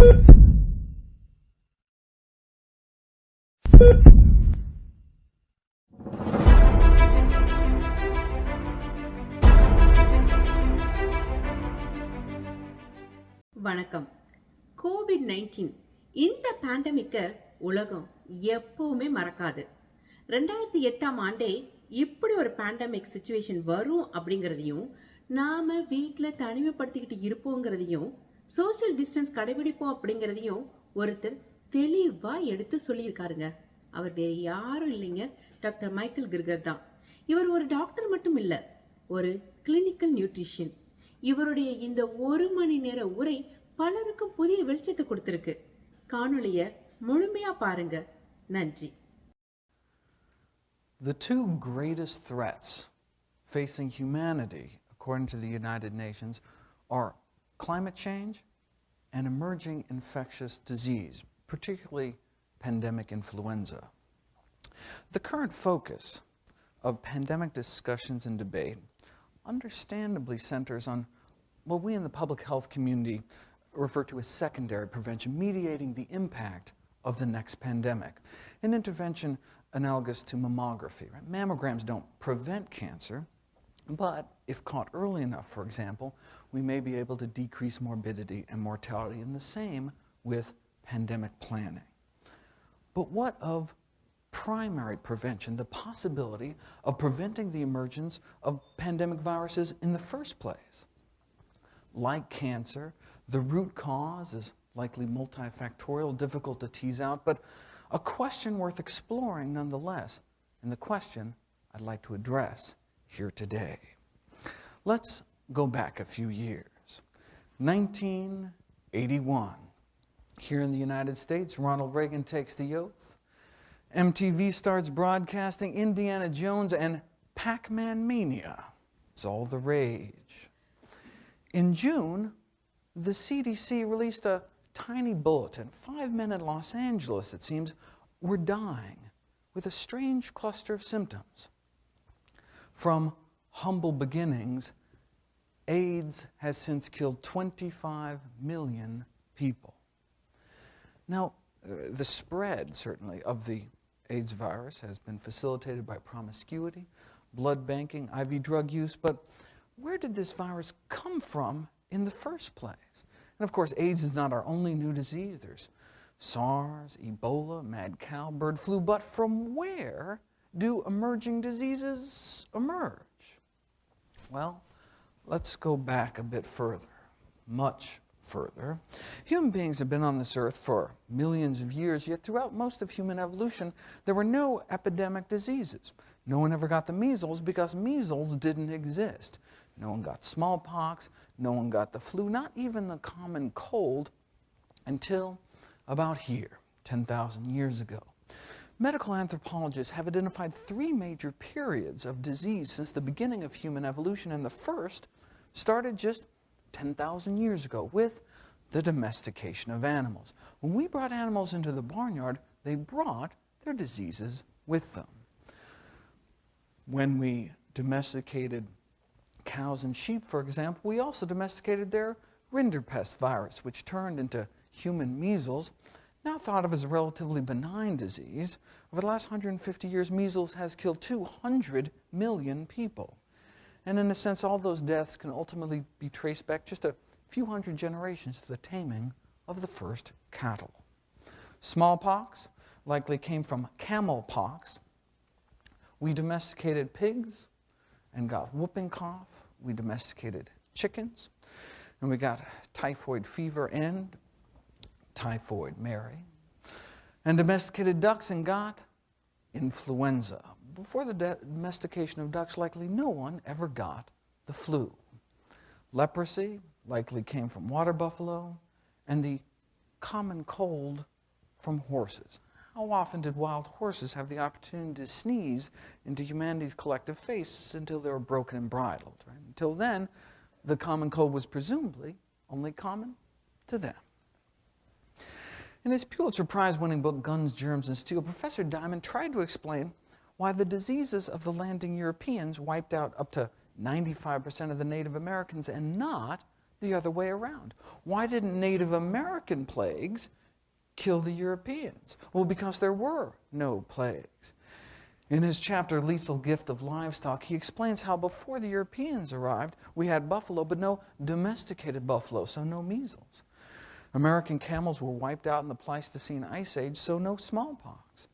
வணக்கம். கோவிட்-19 இந்த பேண்டமிக்கை உலகம் எப்பவுமே மறக்காது. 2008ஆம் ஆண்டே இப்படி ஒரு பேண்டமிக் சிச்சுவேஷன் வரும் அப்படிங்கிறதையும், நாம வீட்டில் தனிமைப்படுத்திக்கிட்டு இருப்போங்கிறதையும், சோஷியல் டிஸ்டன்ஸ் கடைபிடிப்போம் அப்படிங்கிறதையும் ஒருத்தர் தெளிவா எடுத்து சொல்லியிருக்காருங்க. அவர் வேறு யாரும் இல்லைங்க, டாக்டர் மைக்கேல் கிர்கர் தான். இவர் ஒரு டாக்டர் மட்டும் இல்ல, ஒரு கிளினிக்கல் நியூட்ரிஷன். இவருடைய இந்த 1 மணி நேர உரை பலருக்கும் புதிய வெளிச்சத்தை கொடுத்திருக்கு. காணொளிய முழுமையா பாருங்க. நன்றி. The two greatest threats facing humanity, according to the United Nations, are climate change and emerging infectious disease, particularly pandemic influenza. The current focus of pandemic discussions and debate understandably centers on what we in the public health community refer to as secondary prevention, mediating the impact of the next pandemic. An intervention analogous to mammography. Right? Mammograms don't prevent cancer, but if caught early enough, for example, we may be able to decrease morbidity and mortality, and the same with pandemic planning. But what of primary prevention, the possibility of preventing the emergence of pandemic viruses in the first place? Like cancer, the root cause is likely multifactorial, difficult to tease out, but a question worth exploring nonetheless, and the question I'd like to address here today. Let's go back a few years. 1981. Here in the United States, Ronald Reagan takes the oath. MTV starts broadcasting Indiana Jones and Pac-Man mania. It's all the rage. In June, the CDC released a tiny bulletin. 5 men in Los Angeles, it seems, were dying with a strange cluster of symptoms. From humble beginnings, AIDS has since killed 25 million people. Now, the spread, certainly, of the AIDS virus has been facilitated by promiscuity, blood banking, IV drug use, but where did this virus come from in the first place? And of course, AIDS is not our only new disease. There's SARS, Ebola, mad cow, bird flu, but from where do emerging diseases emerge? Well, let's go back a bit further, much further. Human beings have been on this earth for millions of years, yet throughout most of human evolution, there were no epidemic diseases. No one ever got the measles because measles didn't exist. No one got smallpox, no one got the flu, not even the common cold, until about here, 10,000 years ago. Medical anthropologists have identified 3 major periods of disease since the beginning of human evolution, and the first started just 10,000 years ago with the domestication of animals. When we brought animals into the barnyard, they brought their diseases with them. When we domesticated cows and sheep, for example, we also domesticated their rinderpest virus, which turned into human measles, now thought of as a relatively benign disease. Over the last 150 years, measles has killed 200 million people. And in a sense, all those deaths can ultimately be traced back just a few hundred generations to the taming of the first cattle. Smallpox likely came from camel pox. We domesticated pigs and got whooping cough. We domesticated chickens, and we got typhoid fever and typhoid Mary. And domesticated ducks and got influenza. Before the domestication of ducks, likely no one ever got the flu. Leprosy likely came from water buffalo, and the common cold from horses. How often did wild horses have the opportunity to sneeze into humanity's collective face until they were broken and bridled? Right? Until then, the common cold was presumably only common to them. In his Pulitzer Prize-winning book, Guns, Germs, and Steel, Professor Diamond tried to explain why the diseases of the landing Europeans wiped out up to 95% of the Native Americans and not the other way around. Why didn't Native American plagues kill the Europeans? Well, because there were no plagues. In his chapter, Lethal Gift of Livestock, he explains how before the Europeans arrived, we had buffalo, but no domesticated buffalo, so no measles. American camels were wiped out in the Pleistocene Ice Age, so no smallpox.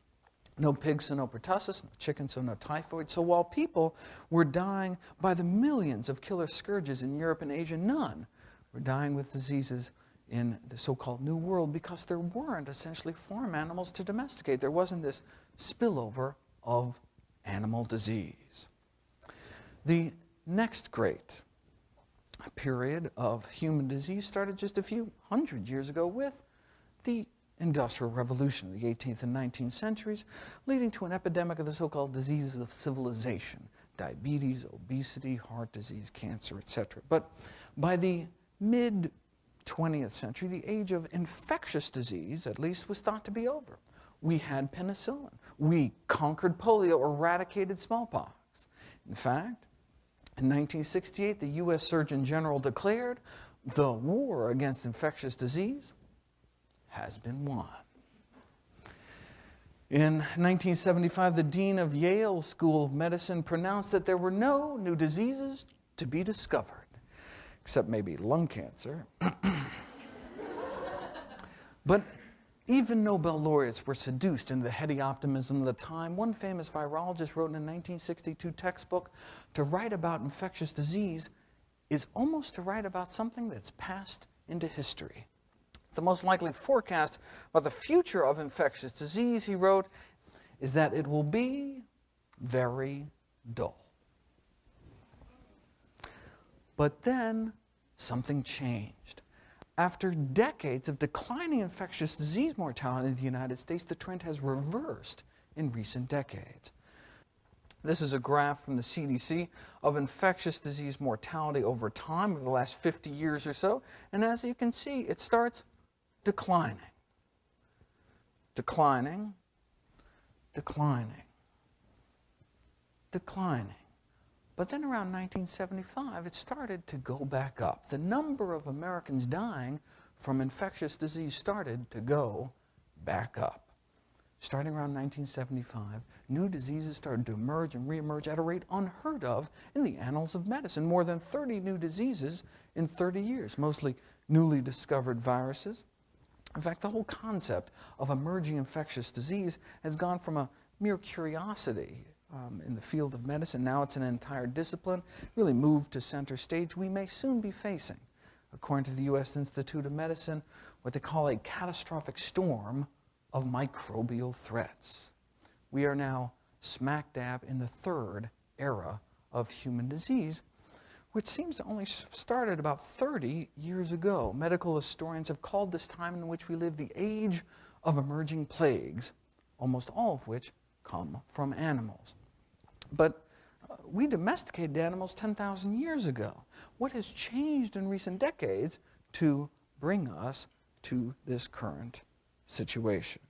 No pigs, so no pertussis, no chickens, so no typhoid. So while people were dying by the millions of killer scourges in Europe and Asia, none were dying with diseases in the so-called New World because there weren't essentially farm animals to domesticate. There wasn't this spillover of animal disease. The next great period of human disease started just a few hundred years ago with the Industrial Revolution of the 18th and 19th centuries, leading to an epidemic of the so-called diseases of civilization: diabetes, obesity, heart disease, cancer, etc. But by the mid-20th century, the age of infectious disease, at least, was thought to be over. We had penicillin. We conquered polio, eradicated smallpox. In fact, in 1968, the U.S. Surgeon General declared the war against infectious disease has been won. In 1975, the dean of Yale School of Medicine pronounced that there were no new diseases to be discovered, except maybe lung cancer. But even Nobel laureates were seduced into the heady optimism of the time. One famous virologist wrote in a 1962 textbook, to write about infectious disease is almost to write about something that's passed into history. The most likely forecast about the future of infectious disease, he wrote, is that it will be very dull. But then something changed. After decades of declining infectious disease mortality in the United States, the trend has reversed in recent decades. This is a graph from the CDC of infectious disease mortality over time, over the last 50 years or so. And as you can see, it starts declining, declining, declining, declining. But then around 1975, it started to go back up. The number of Americans dying from infectious disease started to go back up. Starting around 1975, new diseases started to emerge and reemerge at a rate unheard of in the annals of medicine. More than 30 new diseases in 30 years, mostly newly discovered viruses. In fact, the whole concept of emerging infectious disease has gone from a mere curiosity in the field of medicine. Now it's an entire discipline, really moved to center stage. We may soon be facing, according to the U.S. Institute of Medicine, what they call a catastrophic storm of microbial threats. We are now smack dab in the third era of human disease, which seems to only started about 30 years ago. Medical historians have called this time in which we live the age of emerging plagues, almost all of which come from animals. But we domesticated animals 10,000 years ago. What has changed in recent decades to bring us to this current situation?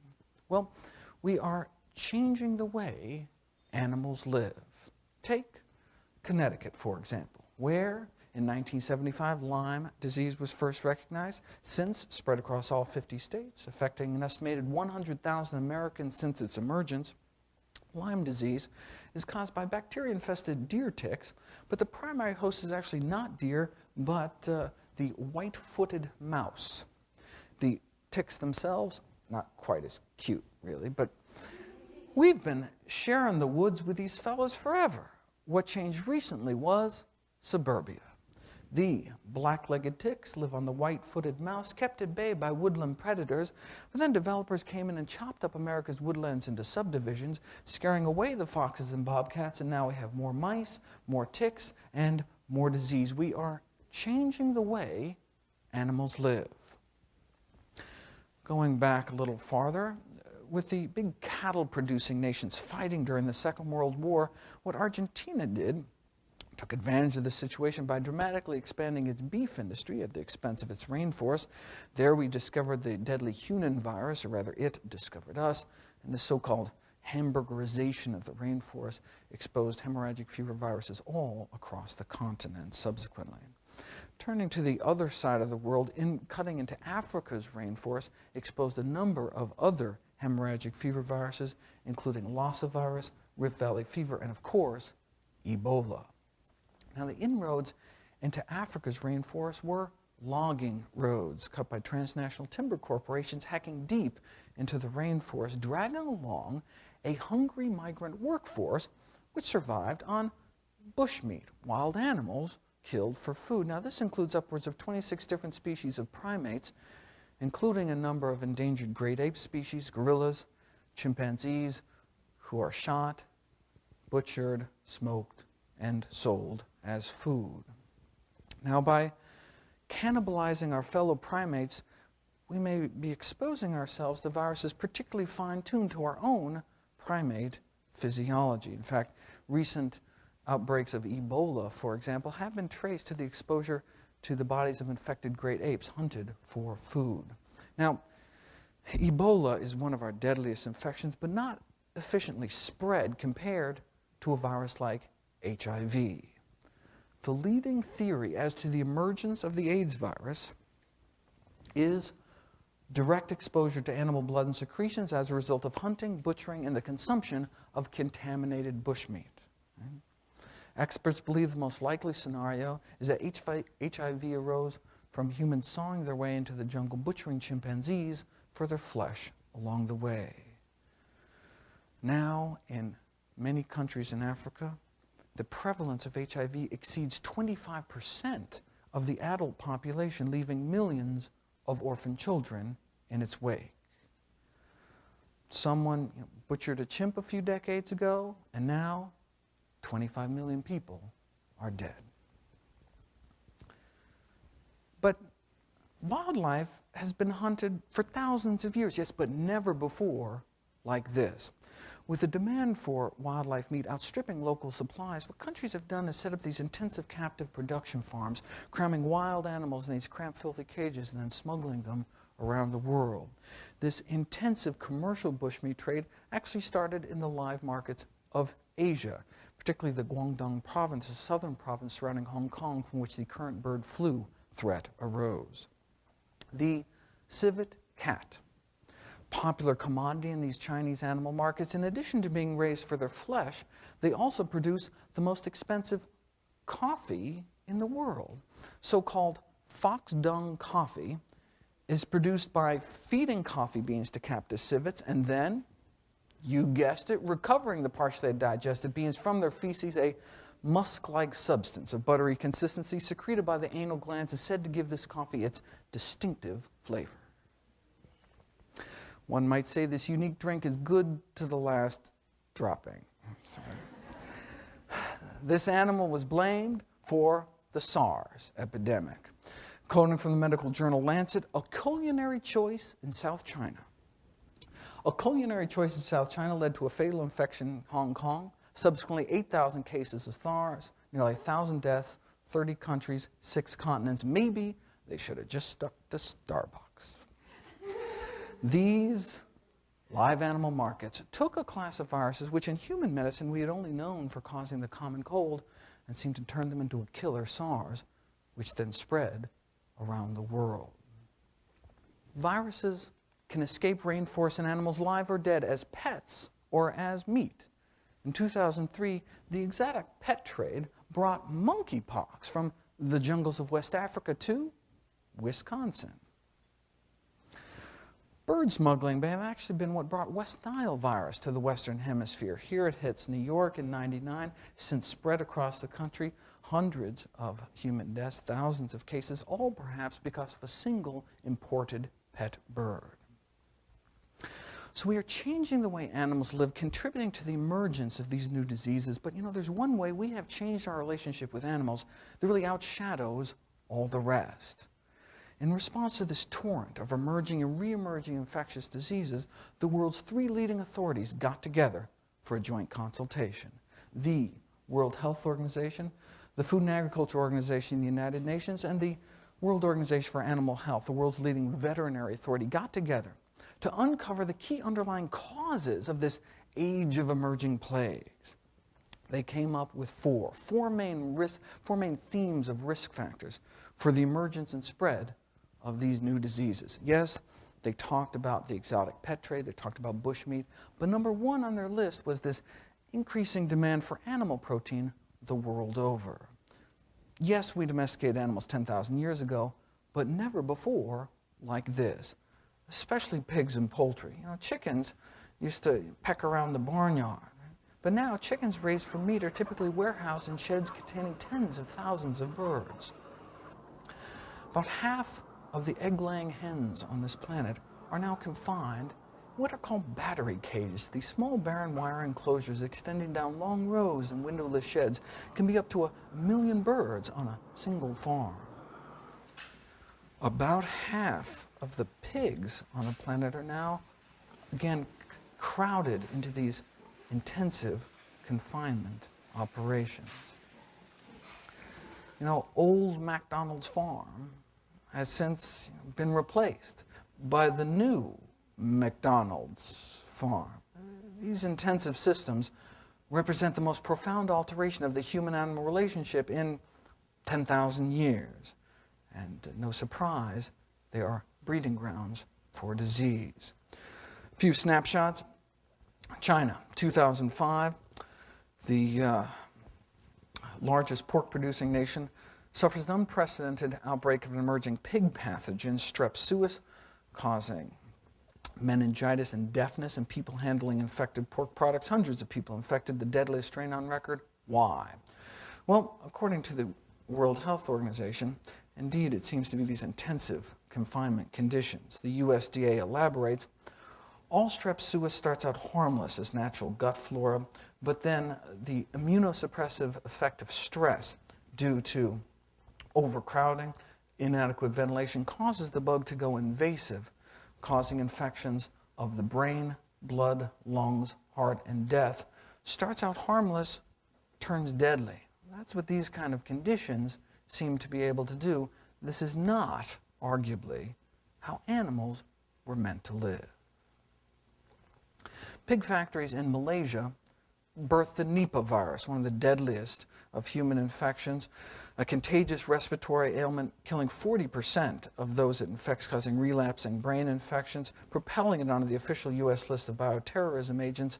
Well, we are changing the way animals live. Take Connecticut, for example, where in 1975 Lyme disease was first recognized, since spread across all 50 states, affecting an estimated 100,000 Americans since its emergence. Lyme disease is caused by bacteria-infested deer ticks, but the primary host is actually not deer, but the white-footed mouse. The ticks themselves, not quite as cute, really, but we've been sharing the woods with these fellas forever. What changed recently was suburbia. The black-legged ticks live on the white-footed mouse, kept at bay by woodland predators, but then developers came in and chopped up America's woodlands into subdivisions, scaring away the foxes and bobcats, and now we have more mice, more ticks, and more disease. We are changing the way animals live. Going back a little farther, with the big cattle-producing nations fighting during the Second World War, what Argentina did took advantage of the situation by dramatically expanding its beef industry at the expense of its rainforest. There we discovered the deadly Hunan virus, or rather it discovered us, and the so-called hamburgerization of the rainforest exposed hemorrhagic fever viruses all across the continent subsequently. Turning to the other side of the world, cutting into Africa's rainforest exposed a number of other hemorrhagic fever viruses, including Lassa virus, Rift Valley fever, and of course, Ebola. Now, the inroads into Africa's rainforest were logging roads cut by transnational timber corporations hacking deep into the rainforest, dragging along a hungry migrant workforce which survived on bushmeat, wild animals killed for food. Now, this includes upwards of 26 different species of primates, including a number of endangered great ape species, gorillas, chimpanzees, who are shot, butchered, smoked, and sold as food. Now, by cannibalizing our fellow primates, we may be exposing ourselves to viruses particularly fine-tuned to our own primate physiology. In fact, recent outbreaks of Ebola, for example, have been traced to the exposure to the bodies of infected great apes hunted for food. Now, Ebola is one of our deadliest infections, but not efficiently spread compared to a virus like HIV. The leading theory as to the emergence of the AIDS virus is direct exposure to animal blood and secretions as a result of hunting, butchering, and the consumption of contaminated bushmeat. Experts believe the most likely scenario is that HIV arose from humans sawing their way into the jungle, butchering chimpanzees for their flesh along the way. Now, in many countries in Africa, the prevalence of HIV exceeds 25% of the adult population, leaving millions of orphan children in its wake. Someone butchered a chimp a few decades ago, and now 25 million people are dead. But wildlife has been hunted for thousands of years, yes, but never before like this. With the demand for wildlife meat outstripping local supplies, what countries have done is set up these intensive captive production farms, cramming wild animals in these cramped, filthy cages and then smuggling them around the world. This intensive commercial bushmeat trade actually started in the live markets of Asia, particularly the Guangdong province, a southern province surrounding Hong Kong, from which the current bird flu threat arose. The civet cat, popular commodity in these Chinese animal markets, in addition to being raised for their flesh, they also produce the most expensive coffee in the world. So-called fox dung coffee is produced by feeding coffee beans to captive civets and then, you guessed it, recovering the partially digested beans from their feces. A musk-like substance of buttery consistency secreted by the anal glands is said to give this coffee its distinctive flavor. One might say this unique drink is good to the last dropping. This animal was blamed for the SARS epidemic. Quoting from the medical journal Lancet, a culinary choice in South China. A culinary choice in South China led to a fatal infection in Hong Kong, subsequently 8,000 cases of SARS, nearly 1,000 deaths, 30 countries, 6 continents. Maybe they should have just stuck to Starbucks. These live animal markets took a class of viruses which in human medicine we had only known for causing the common cold and seemed to turn them into a killer, SARS, which then spread around the world. Viruses can escape rainforests and animals live or dead as pets or as meat. In 2003, the exotic pet trade brought monkeypox from the jungles of West Africa to Wisconsin. Bird smuggling may have actually been what brought West Nile virus to the Western Hemisphere. Here it hits New York in '99, since spread across the country, hundreds of human deaths, thousands of cases, all perhaps because of a single imported pet bird. So we are changing the way animals live, contributing to the emergence of these new diseases. But there's one way we have changed our relationship with animals that really outshadows all the rest. In response to this torrent of emerging and re-emerging infectious diseases, the world's 3 leading authorities got together for a joint consultation. The World Health Organization, the Food and Agriculture Organization in the United Nations, and the World Organization for Animal Health, the world's leading veterinary authority, got together to uncover the key underlying causes of this age of emerging plagues. they came up with four main themes of risk factors for the emergence and spread of these new diseases. Yes, they talked about the exotic pet trade, they talked about bushmeat, but number one on their list was this increasing demand for animal protein the world over. Yes, we domesticated animals 10,000 years ago, but never before like this, especially pigs and poultry. You know, chickens used to peck around the barnyard, right? But now chickens raised for meat are typically warehoused in sheds containing tens of thousands of birds. About half of the egg-laying hens on this planet are now confined in what are called battery cages. These small barren wire enclosures extending down long rows and windowless sheds can be up to 1 million birds on a single farm. About half of the pigs on the planet are now, again, crowded into these intensive confinement operations. You know, old McDonald's farm has since been replaced by the new McDonald's farm. These intensive systems represent the most profound alteration of the human-animal relationship in 10,000 years. And no surprise, they are breeding grounds for disease. A few snapshots. China, 2005, the largest pork-producing nation, suffers an unprecedented outbreak of an emerging pig pathogen, strep suis, causing meningitis and deafness in people handling infected pork products. Hundreds of people infected, the deadliest strain on record. Why? Well, according to the World Health Organization, indeed, it seems to be these intensive confinement conditions. The USDA elaborates, all strep suis starts out harmless as natural gut flora, but then the immunosuppressive effect of stress due to overcrowding, inadequate ventilation causes the bug to go invasive, causing infections of the brain, blood, lungs, heart, and death. Starts out harmless, turns deadly. That's what these kind of conditions seem to be able to do. This is not, arguably, how animals were meant to live. Pig factories in Malaysia birthed the Nipah virus, one of the deadliest of human infections, a contagious respiratory ailment killing 40% of those it infects, causing relapsing brain infections, propelling it onto the official U.S. list of bioterrorism agents.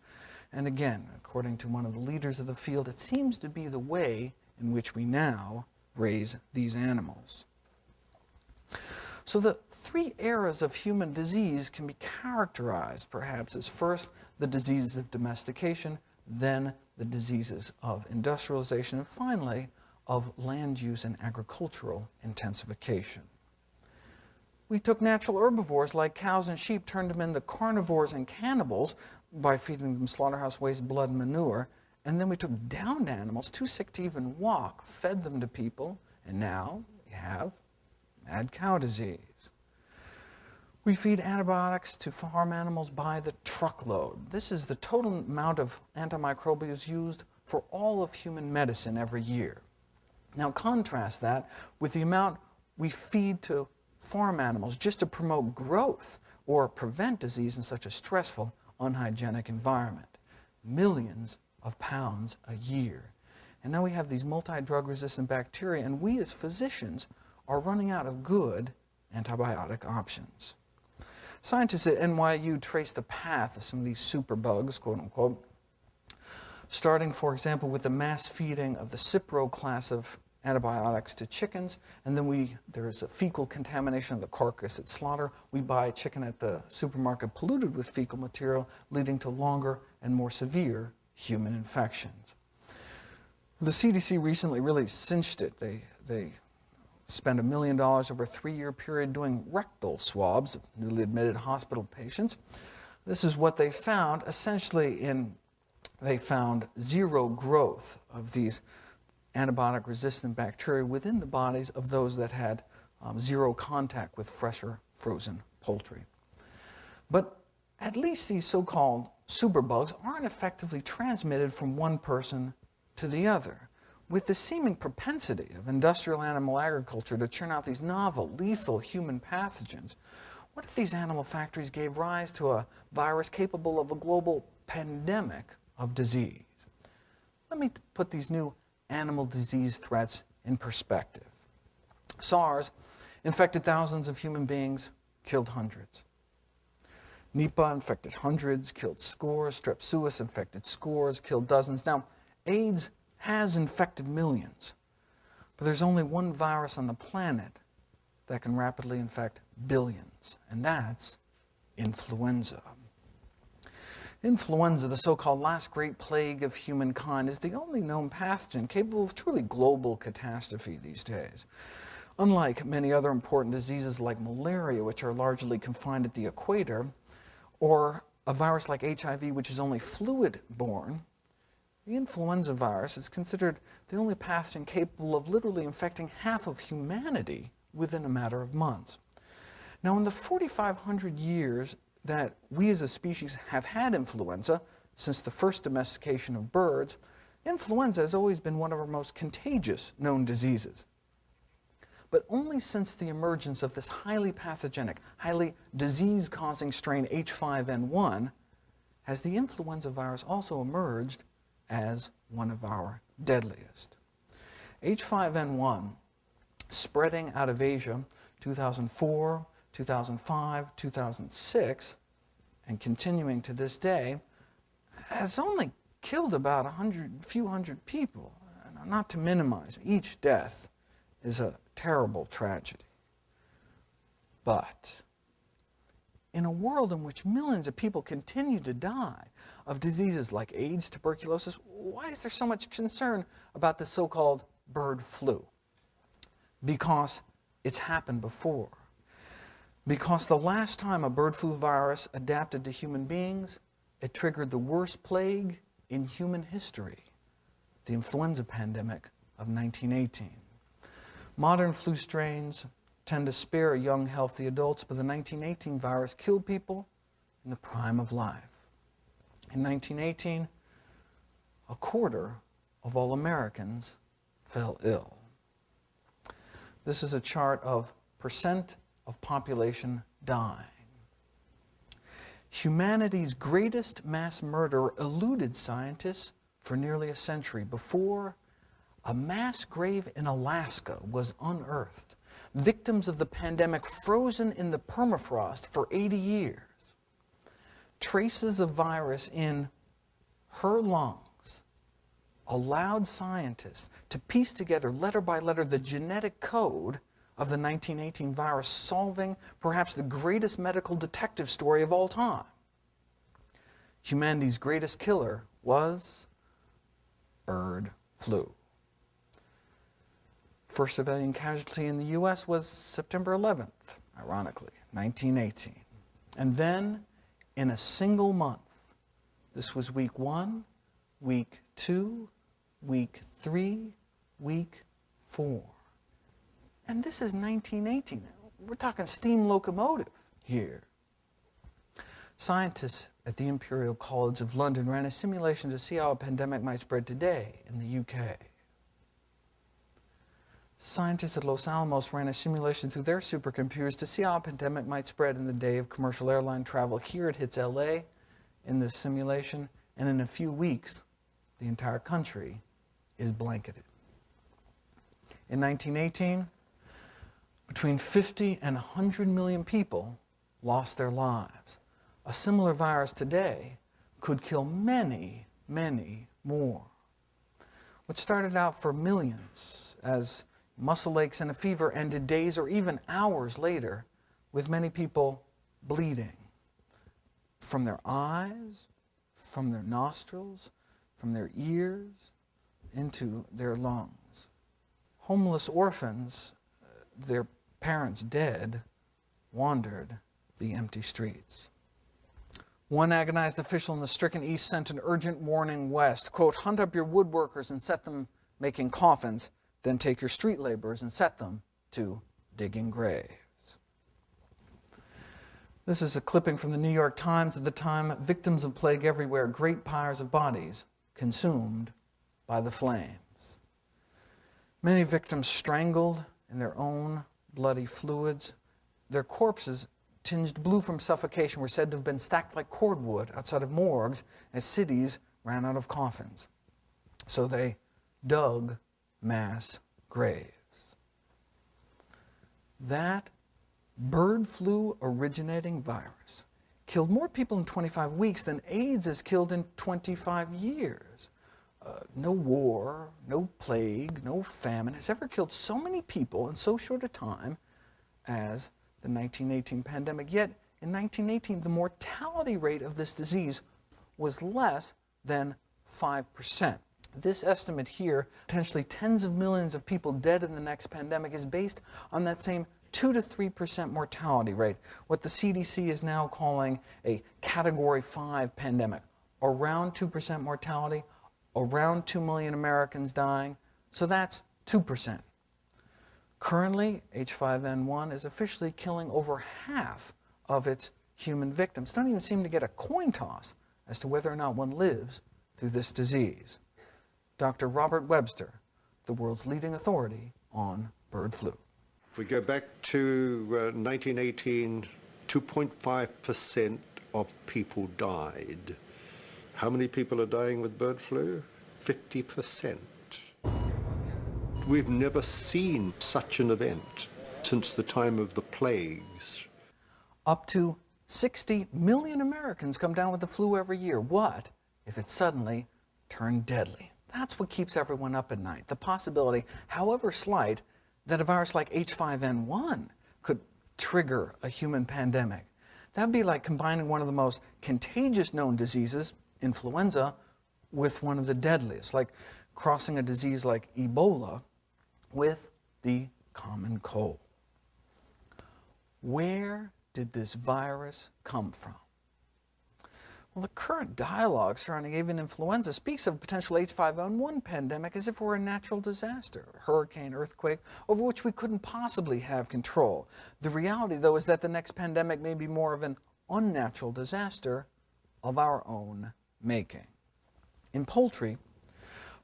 And again, according to one of the leaders of the field, it seems to be the way in which we now raise these animals. So the three eras of human disease can be characterized, perhaps, as first the diseases of domestication, then the diseases of industrialization, and finally of land use and agricultural intensification. We took natural herbivores like cows and sheep, turned them into carnivores and cannibals by feeding them slaughterhouse waste, blood, and manure, and then we took downed animals, too sick to even walk, fed them to people, and now we have mad cow disease. We feed antibiotics to farm animals by the truckload. This is the total amount of antimicrobials used for all of human medicine every year. Now contrast that with the amount we feed to farm animals just to promote growth or prevent disease in such a stressful, unhygienic environment. Millions of pounds a year. And now we have these multi-drug resistant bacteria, and we as physicians are running out of good antibiotic options. Scientists at NYU traced the path of some of these superbugs, quote unquote, starting, for example, with the mass feeding of the Cipro class of antibiotics to chickens, and then there's a fecal contamination of the carcass at slaughter. We buy chicken at the supermarket polluted with fecal material, leading to longer and more severe human infections. The CDC recently really cinched it. They spent $1 million over a 3-year period doing rectal swabs of newly admitted hospital patients. This is what they found. Essentially, they found zero growth of these antibiotic-resistant bacteria within the bodies of those that had zero contact with fresh or frozen poultry. But at least these so-called superbugs aren't effectively transmitted from one person to the other. With the seeming propensity of industrial animal agriculture to churn out these novel, lethal human pathogens, what if these animal factories gave rise to a virus capable of a global pandemic of disease? Let me put these new animal disease threats in perspective. SARS infected thousands of human beings, killed hundreds. Nipah infected hundreds, killed scores. Strep suis infected scores, killed dozens. Now, AIDS has infected millions, but there's only one virus on the planet that can rapidly infect billions, and that's influenza. Influenza, the so-called last great plague of humankind, is the only known pathogen capable of truly global catastrophe these days. Unlike many other important diseases like malaria, which are largely confined at the equator, or a virus like HIV, which is only fluid-borne, the influenza virus is considered the only pathogen capable of literally infecting half of humanity within a matter of months. Now, in the 4,500 years that we as a species have had influenza, since the first domestication of birds, influenza has always been one of our most contagious known diseases. But only since the emergence of this highly pathogenic, highly disease-causing strain H5N1 has the influenza virus also emerged as one of our deadliest. H5N1, spreading out of Asia 2004, 2005, 2006, and continuing to this day, has only killed about a few hundred people. Not to minimize, each death is a terrible tragedy. But in a world in which millions of people continue to die of diseases like AIDS, tuberculosis, why is there so much concern about the so-called bird flu? Because it's happened before. Because the last time a bird flu virus adapted to human beings, it triggered the worst plague in human history, the influenza pandemic of 1918. Modern flu strains tend to spare young, healthy adults, but the 1918 virus killed people in the prime of life. In 1918, a quarter of all Americans fell ill. This is a chart of percent of population dying. Humanity's greatest mass murderer eluded scientists for nearly a century before a mass grave in Alaska was unearthed. Victims of the pandemic frozen in the permafrost for 80 years. Traces of virus in her lungs allowed scientists to piece together letter by letter the genetic code of the 1918 virus, solving perhaps the greatest medical detective story of all time. Humanity's greatest killer was bird flu. First civilian casualty in the U.S. was September 11th, ironically, 1918. And then, in a single month, this was week 1, week 2, week 3, week 4. And this is 1918. We're talking steam locomotive here. Scientists at the Imperial College of London ran a simulation to see how a pandemic might spread today in the UK. Scientists at Los Alamos ran a simulation through their supercomputers to see how a pandemic might spread in the day of commercial airline travel. Here it hits LA in this simulation, and in a few weeks, the entire country is blanketed. In 1918, between 50 and 100 million people lost their lives. A similar virus today could kill many, many more. What started out for millions as muscle aches and a fever ended days or even hours later, with many people bleeding from their eyes, from their nostrils, from their ears, into their lungs. Homeless orphans, their parents dead, wandered the empty streets. One agonized official in the stricken East sent an urgent warning west, quote, "Hunt up your woodworkers and set them making coffins, then take your street laborers and set them to digging graves." This is a clipping from the New York Times at the time. Victims of plague everywhere, great pyres of bodies consumed by the flames. Many victims strangled in their own bloody fluids. Their corpses, tinged blue from suffocation, were said to have been stacked like cordwood outside of morgues as cities ran out of coffins. So they dug mass graves. That bird flu originating virus killed more people in 25 weeks than AIDS has killed in 25 years. No war, no plague, no famine has ever killed so many people in so short a time as the 1918 pandemic. Yet, in 1918, the mortality rate of this disease was less than 5%. This estimate here, potentially tens of millions of people dead in the next pandemic, is based on that same 2 to 3% mortality rate, what the CDC is now calling a Category 5 pandemic. Around 2% mortality, around 2 million Americans dying, so that's 2%. Currently, H5N1 is officially killing over half of its human victims. Don't even seem to get a coin toss as to whether or not one lives through this disease. Dr. Robert Webster, the world's leading authority on bird flu. If we go back to 1918, 2.5% of people died. How many people are dying with bird flu? 50%. We've never seen such an event since the time of the plagues. Up to 60 million Americans come down with the flu every year. What if it suddenly turned deadly? That's what keeps everyone up at night. The possibility, however slight, that a virus like H5N1 could trigger a human pandemic. That would be like combining one of the most contagious known diseases, influenza, with one of the deadliest, like crossing a disease like Ebola with the common cold. Where did this virus come from? Well, the current dialogue surrounding avian influenza speaks of a potential H5N1 pandemic as if it were a natural disaster, a hurricane, earthquake, over which we couldn't possibly have control. The reality, though, is that the next pandemic may be more of an unnatural disaster of our own making. In poultry,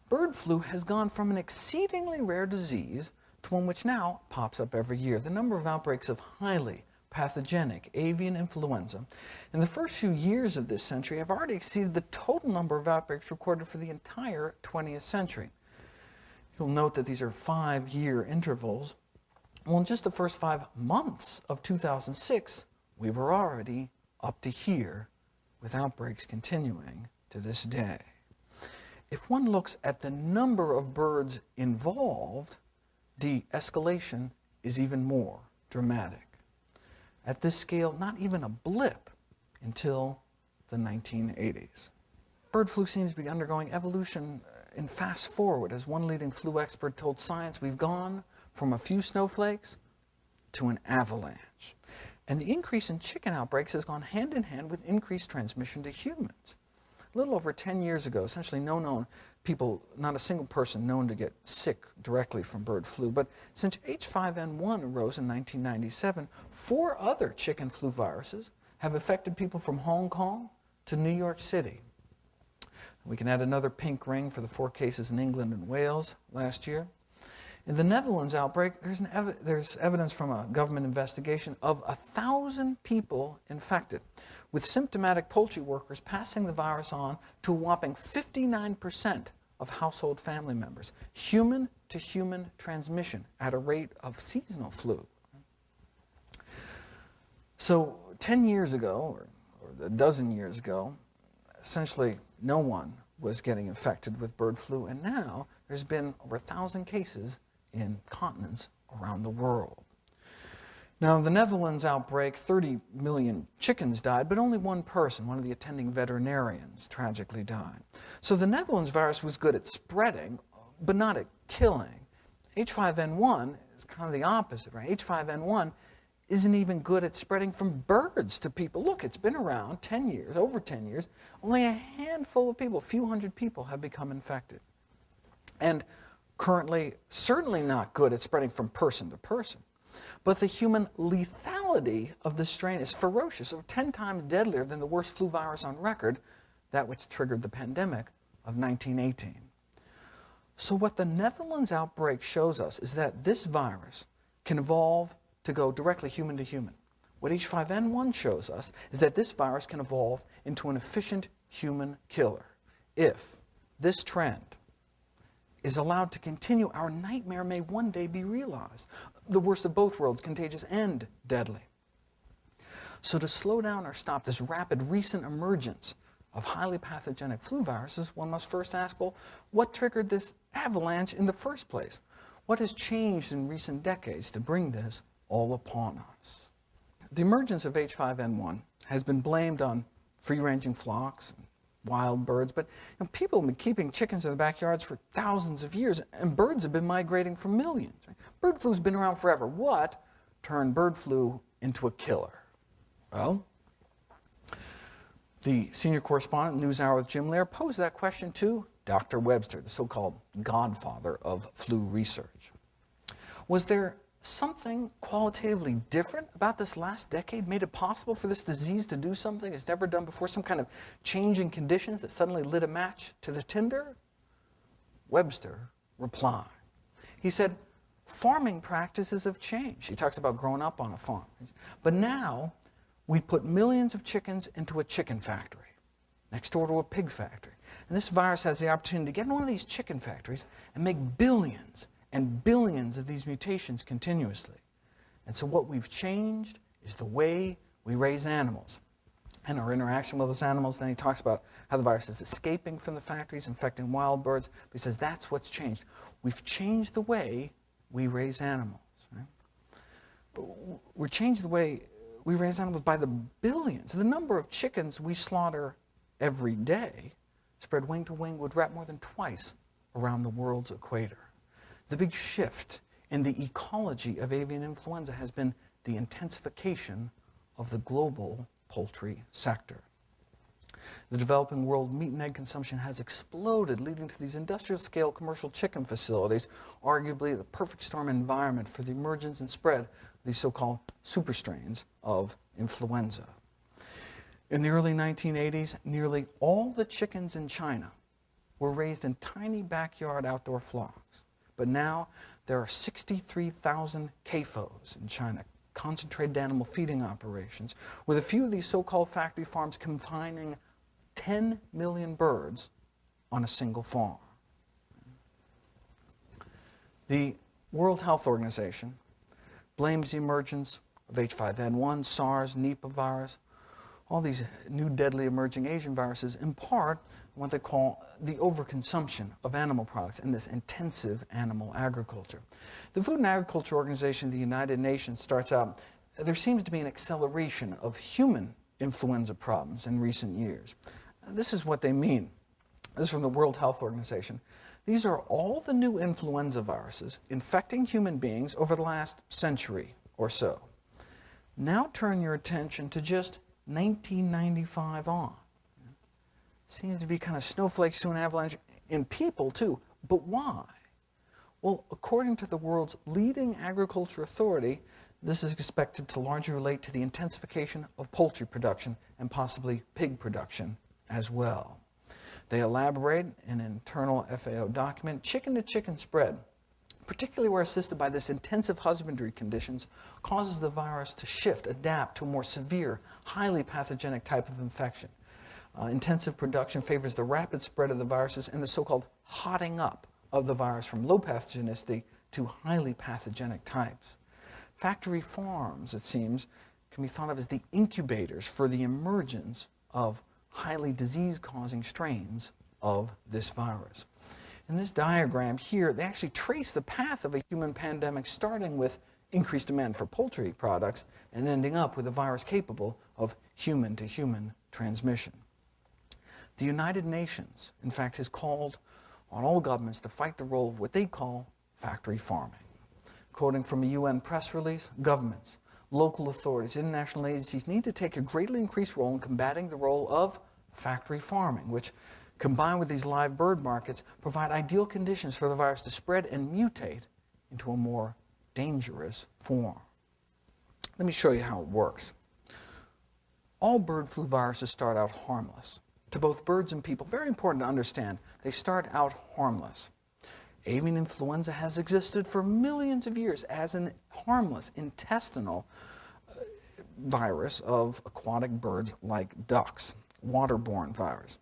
bird flu has gone from an exceedingly rare disease to one which now pops up every year. The number of outbreaks of highly pathogenic avian influenza in the first few years of this century have already exceeded the total number of outbreaks recorded for the entire 20th century. You'll note that these are 5-year intervals. Well, in just the first 5 months of 2006, we were already up to here, with outbreaks continuing to this day. If one looks at the number of birds involved, the escalation is even more dramatic. At this scale, not even a blip until the 1980s. Bird flu seems to be undergoing evolution in fast forward. As one leading flu expert told Science, we've gone from a few snowflakes to an avalanche. And the increase in chicken outbreaks has gone hand in hand with increased transmission to humans. A little over 10 years ago, essentially no known people, not a single person known to get sick directly from bird flu. But since H5N1 arose in 1997, 4 other chicken flu viruses have affected people from Hong Kong to New York City. We can add another pink ring for the 4 cases in England and Wales last year. In the Netherlands outbreak, there's evidence from a government investigation of 1,000 people infected, with symptomatic poultry workers passing the virus on to a whopping 59% of household family members. Human-to-human transmission at a rate of seasonal flu. So 10 years ago, or a dozen years ago, essentially no one was getting infected with bird flu, and now there's been over 1,000 cases in continents around the world. Now, in the Netherlands outbreak, 30 million chickens died, but only one person, one of the attending veterinarians, tragically died. So the Netherlands virus was good at spreading, but not at killing. H5N1 is kind of the opposite, right? H5N1 isn't even good at spreading from birds to people. Look, it's been around 10 years, over 10 years. Only a handful of people, a few hundred people have become infected. And currently, certainly not good at spreading from person to person. But the human lethality of this strain is ferocious, over 10 times deadlier than the worst flu virus on record, that which triggered the pandemic of 1918. So what the Netherlands outbreak shows us is that this virus can evolve to go directly human to human. What H5N1 shows us is that this virus can evolve into an efficient human killer if this trend is allowed to continue, our nightmare may one day be realized. The worst of both worlds, contagious and deadly. So to slow down or stop this rapid recent emergence of highly pathogenic flu viruses, one must first ask, well, what triggered this avalanche in the first place? What has changed in recent decades to bring this all upon us? The emergence of H5N1 has been blamed on free-ranging flocks and wild birds, but people have been keeping chickens in the backyards for thousands of years, and birds have been migrating for millions. Right? Bird flu's been around forever. What turned bird flu into a killer? Well, the senior correspondent, NewsHour with Jim Lehrer, posed that question to Dr. Webster, the so-called godfather of flu research. Was there something qualitatively different about this last decade made it possible for this disease to do something it's never done before, some kind of change in conditions that suddenly lit a match to the tinder? Webster replied. He said, farming practices have changed. He talks about growing up on a farm. But now, we put millions of chickens into a chicken factory, next door to a pig factory. And this virus has the opportunity to get in one of these chicken factories and make billions and billions of these mutations continuously. And so what we've changed is the way we raise animals and our interaction with those animals. Then he talks about how the virus is escaping from the factories, infecting wild birds. But he says that's what's changed. We've changed the way we raise animals. Right? But we're changed the way we raise animals by the billions. The number of chickens we slaughter every day, spread wing to wing, would wrap more than twice around the world's equator. The big shift in the ecology of avian influenza has been the intensification of the global poultry sector. The developing world meat and egg consumption has exploded, leading to these industrial-scale commercial chicken facilities, arguably the perfect storm environment for the emergence and spread of these so-called super strains of influenza. In the early 1980s, nearly all the chickens in China were raised in tiny backyard outdoor flocks. But now there are 63,000 CAFOs in China, concentrated animal feeding operations, with a few of these so-called factory farms confining 10 million birds on a single farm. The World Health Organization blames the emergence of H5N1, SARS, Nipah virus, all these new deadly emerging Asian viruses, in part what they call the overconsumption of animal products and this intensive animal agriculture. The Food and Agriculture Organization of the United Nations starts out, there seems to be an acceleration of human influenza problems in recent years. This is what they mean. This is from the World Health Organization. These are all the new influenza viruses infecting human beings over the last century or so. Now turn your attention to just 1995 on. Seems to be kind of snowflakes to an avalanche in people too. But why? Well, according to the world's leading agriculture authority, this is expected to largely relate to the intensification of poultry production and possibly pig production as well. They elaborate in an internal FAO document, chicken-to-chicken spread, particularly where assisted by this intensive husbandry conditions, causes the virus to shift, adapt to a more severe, highly pathogenic type of infection. Intensive production favors the rapid spread of the viruses and the so-called hotting up of the virus from low pathogenicity to highly pathogenic types. Factory farms, it seems, can be thought of as the incubators for the emergence of highly disease-causing strains of this virus. In this diagram here, they actually trace the path of a human pandemic, starting with increased demand for poultry products and ending up with a virus capable of human-to-human transmission. The United Nations, in fact, has called on all governments to fight the role of what they call factory farming. Quoting from a UN press release, governments, local authorities, international agencies need to take a greatly increased role in combating the role of factory farming, which, combined with these live bird markets, provide ideal conditions for the virus to spread and mutate into a more dangerous form. Let me show you how it works. All bird flu viruses start out harmless. To both birds and people, very important to understand, they start out harmless. Avian influenza has existed for millions of years as an harmless intestinal virus of aquatic birds like ducks, waterborne virus.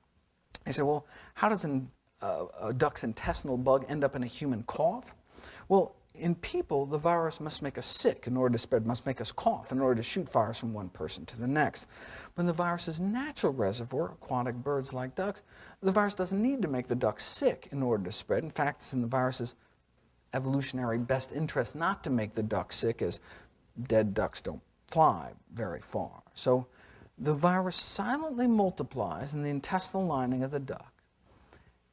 They say, well, how does an a duck's intestinal bug end up in a human cough? Well, in people, the virus must make us sick in order to spread, must make us cough in order to shoot virus from one person to the next. But in the virus's natural reservoir, aquatic birds like ducks, the virus doesn't need to make the duck sick in order to spread. In fact, it's in the virus's evolutionary best interest not to make the duck sick, as dead ducks don't fly very far. So the virus silently multiplies in the intestinal lining of the duck,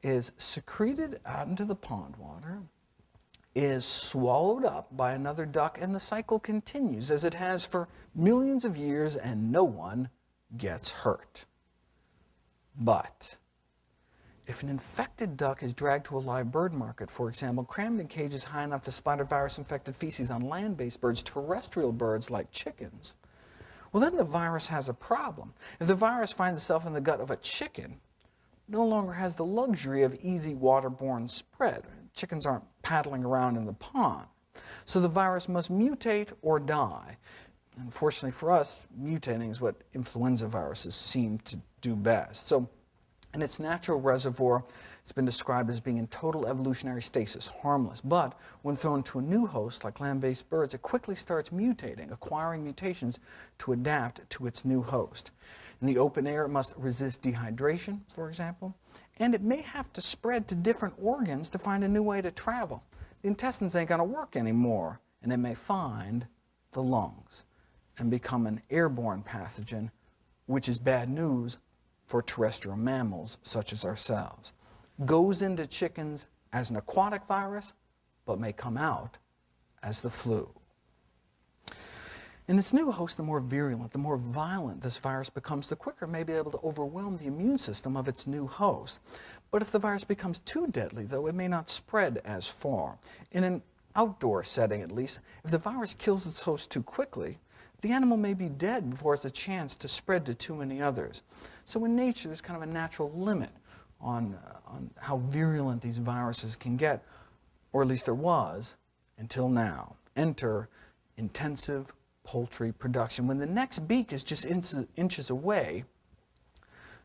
is secreted out into the pond water, is swallowed up by another duck, and the cycle continues as it has for millions of years, and no one gets hurt. But if an infected duck is dragged to a live bird market, for example, crammed in cages high enough to splatter virus-infected feces on land-based birds, terrestrial birds like chickens, well, then the virus has a problem. If the virus finds itself in the gut of a chicken, it no longer has the luxury of easy waterborne spread. Chickens aren't paddling around in the pond. So the virus must mutate or die. Unfortunately for us, mutating is what influenza viruses seem to do best. So in its natural reservoir, it's been described as being in total evolutionary stasis, harmless. But when thrown to a new host, like land-based birds, it quickly starts mutating, acquiring mutations to adapt to its new host. In the open air, it must resist dehydration, for example, and it may have to spread to different organs to find a new way to travel. The intestines ain't going to work anymore, and it may find the lungs and become an airborne pathogen, which is bad news for terrestrial mammals such as ourselves. Goes into chickens as an aquatic virus, but may come out as the flu. In its new host, the more virulent, the more violent this virus becomes, the quicker it may be able to overwhelm the immune system of its new host. But if the virus becomes too deadly, though, it may not spread as far. In an outdoor setting, at least, if the virus kills its host too quickly, the animal may be dead before it has a chance to spread to too many others. So in nature, there's kind of a natural limit on how virulent these viruses can get, or at least there was until now. Enter intensive poultry production. When the next beak is just inches away,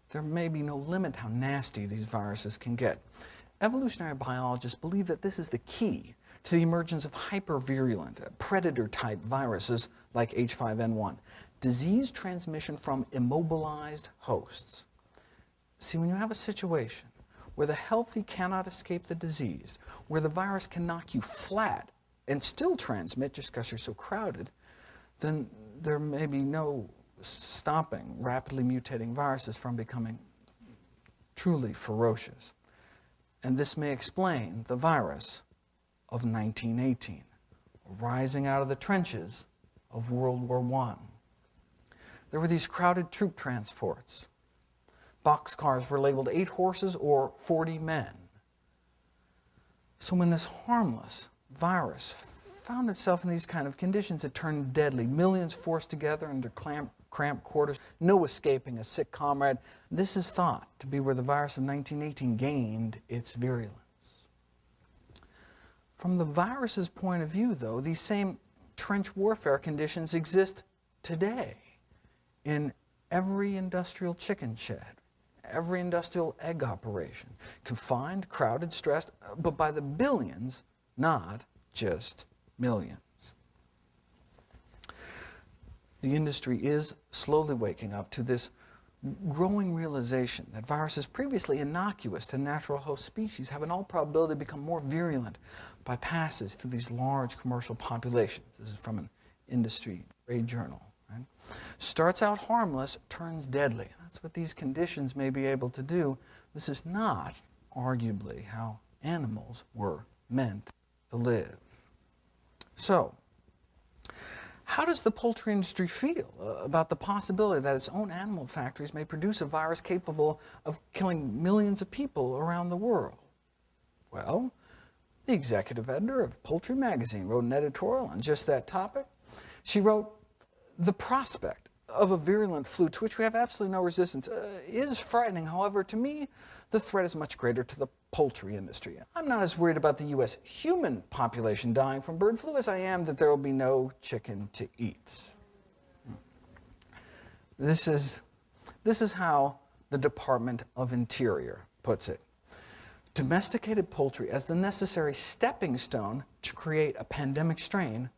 there may be no limit how nasty these viruses can get. Evolutionary biologists believe that this is the key to the emergence of hypervirulent, predator-type viruses like H5N1, disease transmission from immobilized hosts. See, when you have a situation where the healthy cannot escape the diseased, where the virus can knock you flat and still transmit just because you're so crowded, then there may be no stopping rapidly mutating viruses from becoming truly ferocious. And this may explain the virus of 1918, rising out of the trenches of World War I. There were these crowded troop transports. Boxcars were labeled 8 horses or 40 men. So when this harmless virus found itself in these kind of conditions, it turned deadly. Millions forced together under cramped quarters, no escaping a sick comrade. This is thought to be where the virus of 1918 gained its virulence. From the virus's point of view, though, these same trench warfare conditions exist today in every industrial chicken shed, every industrial egg operation. Confined, crowded, stressed, but by the billions, not just millions. The industry is slowly waking up to this growing realization that viruses previously innocuous to natural host species have in all probability become more virulent by passes through these large commercial populations. This is from an industry trade journal. Right? Starts out harmless, turns deadly. That's what these conditions may be able to do. This is not, arguably, how animals were meant to live. So, how does the poultry industry feel about the possibility that its own animal factories may produce a virus capable of killing millions of people around the world? Well, the executive editor of Poultry Magazine wrote an editorial on just that topic. She wrote, "The prospect of a virulent flu to which we have absolutely no resistance is frightening. However, to me, the threat is much greater to the poultry industry. I'm not as worried about the U.S. human population dying from bird flu as I am that there will be no chicken to eat." This is how the Department of Interior puts it. domesticated poultry as the necessary stepping stone to create a pandemic strain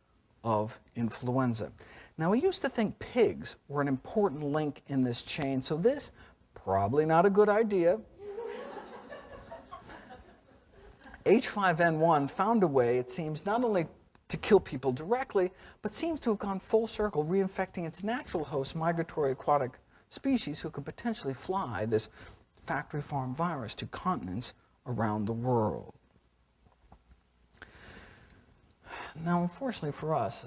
of influenza. Now, we used to think pigs were an important link in this chain, so this, probably not a good idea. H5N1 found a way, it seems, not only to kill people directly, but seems to have gone full circle, reinfecting its natural host, migratory aquatic species, who could potentially fly this factory farm virus to continents around the world. Now, unfortunately for us,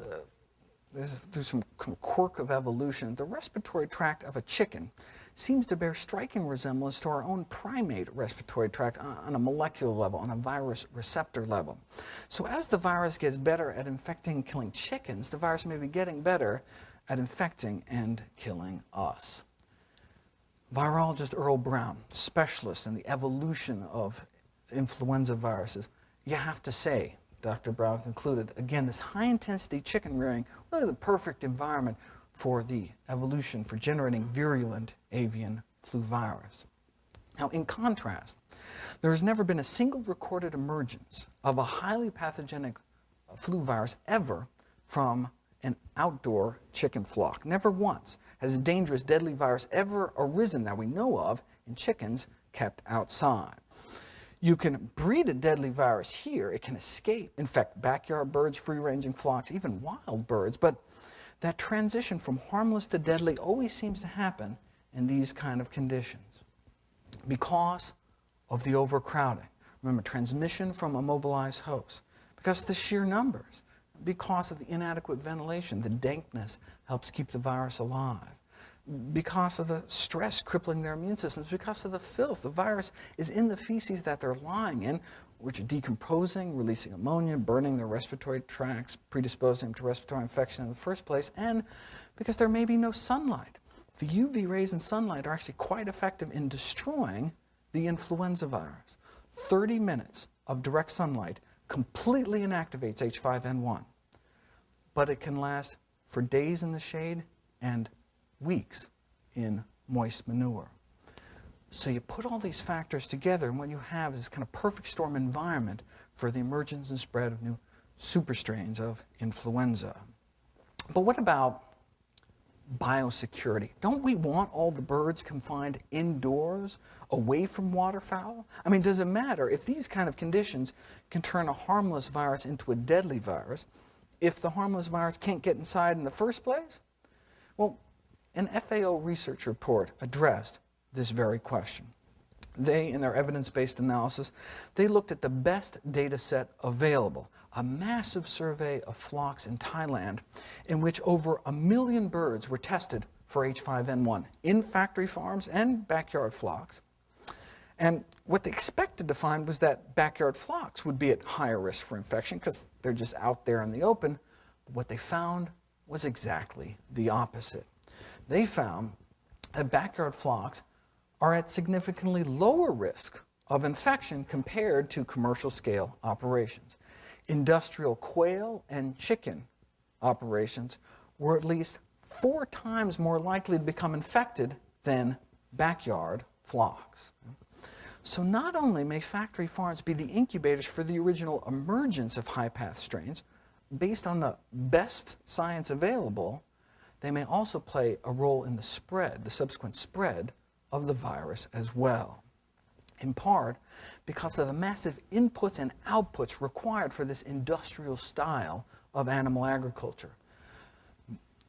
through some quirk of evolution, the respiratory tract of a chicken seems to bear striking resemblance to our own primate respiratory tract on a molecular level, on a virus receptor level. So as the virus gets better at infecting and killing chickens, the virus may be getting better at infecting and killing us. Virologist Earl Brown, specialist in the evolution of influenza viruses, you have to say, Dr. Brown concluded, again, this high-intensity chicken rearing, really the perfect environment for the evolution for generating virulent avian flu virus. Now, in contrast, there has never been a single recorded emergence of a highly pathogenic flu virus ever from an outdoor chicken flock. Never once has a dangerous, deadly virus ever arisen that we know of in chickens kept outside. You can breed a deadly virus here. It can escape, infect backyard birds, free-ranging flocks, even wild birds. But that transition from harmless to deadly always seems to happen in these kind of conditions because of the overcrowding. Remember, transmission from immobilized hosts, because of the sheer numbers, because of the inadequate ventilation. The dankness helps keep the virus alive. Because of the stress crippling their immune systems, because of the filth. The virus is in the feces that they're lying in, which are decomposing, releasing ammonia, burning their respiratory tracts, predisposing them to respiratory infection in the first place, and because there may be no sunlight. The UV rays in sunlight are actually quite effective in destroying the influenza virus. 30 minutes of direct sunlight completely inactivates H5N1, but it can last for days in the shade and weeks in moist manure. So you put all these factors together, and what you have is this kind of perfect storm environment for the emergence and spread of new superstrains of influenza. But what about biosecurity? Don't we want all the birds confined indoors, away from waterfowl? I mean, does it matter if these kind of conditions can turn a harmless virus into a deadly virus if the harmless virus can't get inside in the first place? Well, an FAO research report addressed this very question. They, in their evidence-based analysis, they looked at the best data set available, a massive survey of flocks in Thailand in which over 1 million birds were tested for H5N1 in factory farms and backyard flocks. And what they expected to find was that backyard flocks would be at higher risk for infection because they're just out there in the open. But what they found was exactly the opposite. They found that backyard flocks are at significantly lower risk of infection compared to commercial scale operations. Industrial quail and chicken operations were at least 4 times more likely to become infected than backyard flocks. So not only may factory farms be the incubators for the original emergence of high-path strains, based on the best science available, they may also play a role in the spread, the subsequent spread of the virus as well. In part because of the massive inputs and outputs required for this industrial style of animal agriculture.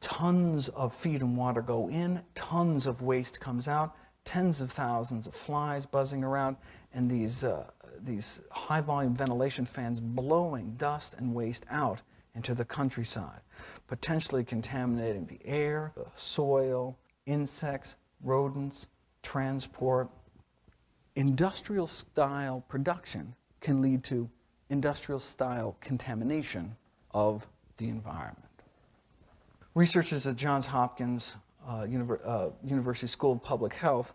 Tons of feed and water go in, tons of waste comes out, tens of thousands of flies buzzing around, and these high-volume ventilation fans blowing dust and waste out into the countryside, potentially contaminating the air, the soil, insects, rodents, transport. Industrial-style production can lead to industrial-style contamination of the environment. Researchers at Johns Hopkins University School of Public Health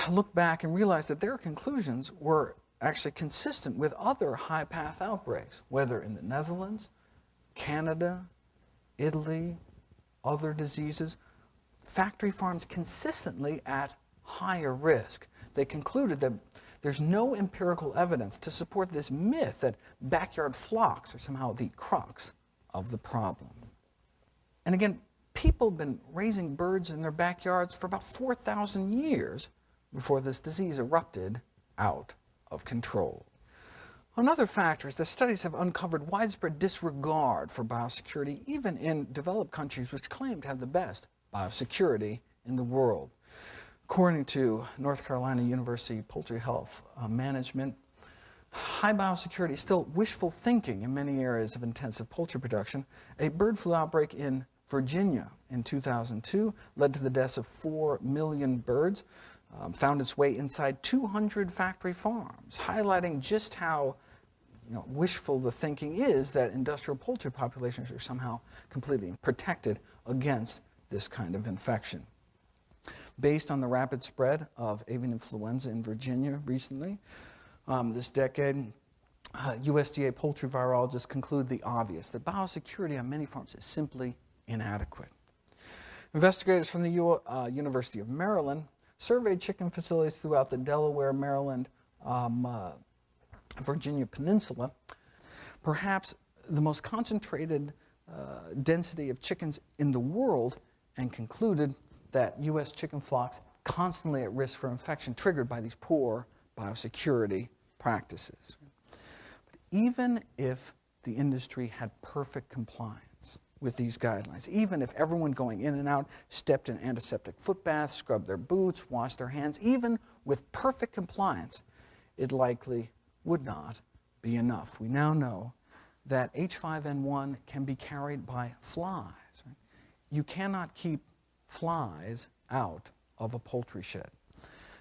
looked back and realized that their conclusions were actually consistent with other high-path outbreaks, whether in the Netherlands, Canada, Italy, other diseases. Factory farms consistently at higher risk. They concluded that there's no empirical evidence to support this myth that backyard flocks are somehow the crux of the problem. And again, people have been raising birds in their backyards for about 4,000 years before this disease erupted out of control. Another factor is that studies have uncovered widespread disregard for biosecurity, even in developed countries which claim to have the best biosecurity in the world. According to North Carolina University Poultry Health Management, high biosecurity is still wishful thinking in many areas of intensive poultry production. A bird flu outbreak in Virginia in 2002 led to the deaths of 4 million birds, found its way inside 200 factory farms, highlighting just how wishful the thinking is that industrial poultry populations are somehow completely protected against this kind of infection. Based on the rapid spread of avian influenza in Virginia recently, this decade, USDA poultry virologists conclude the obvious, that biosecurity on many farms is simply inadequate. Investigators from the University of Maryland surveyed chicken facilities throughout the Delaware, Maryland, Virginia Peninsula, perhaps the most concentrated density of chickens in the world, and concluded that U.S. chicken flocks constantly at risk for infection triggered by these poor biosecurity practices. But even if the industry had perfect compliance with these guidelines, even if everyone going in and out stepped in antiseptic foot baths, scrubbed their boots, washed their hands, even with perfect compliance, it likely would not be enough. We now know that H5N1 can be carried by flies. Right? You cannot keep flies out of a poultry shed.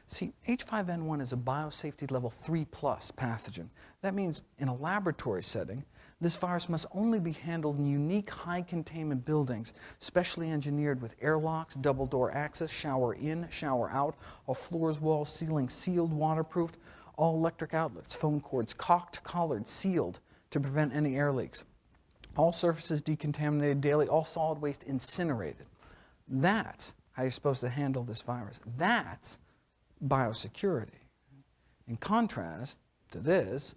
See, H5N1 is a biosafety level 3+ pathogen. That means in a laboratory setting, this virus must only be handled in unique high containment buildings, specially engineered with airlocks, double door access, shower in, shower out, all floors, walls, ceilings sealed, waterproofed, all electric outlets, phone cords cocked, collared, sealed to prevent any air leaks. All surfaces decontaminated daily, all solid waste incinerated. That's how you're supposed to handle this virus. That's biosecurity. In contrast to this,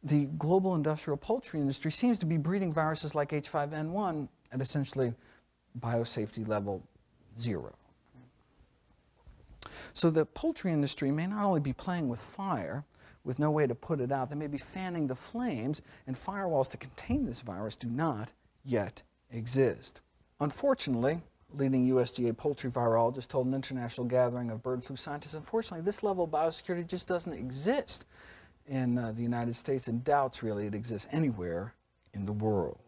the global industrial poultry industry seems to be breeding viruses like H5N1 at essentially biosafety level 0. So the poultry industry may not only be playing with fire with no way to put it out, they may be fanning the flames, and firewalls to contain this virus do not yet exist. Unfortunately, leading USDA poultry virologist told an international gathering of bird flu scientists, unfortunately, this level of biosecurity just doesn't exist in the United States, and doubts really it exists anywhere in the world.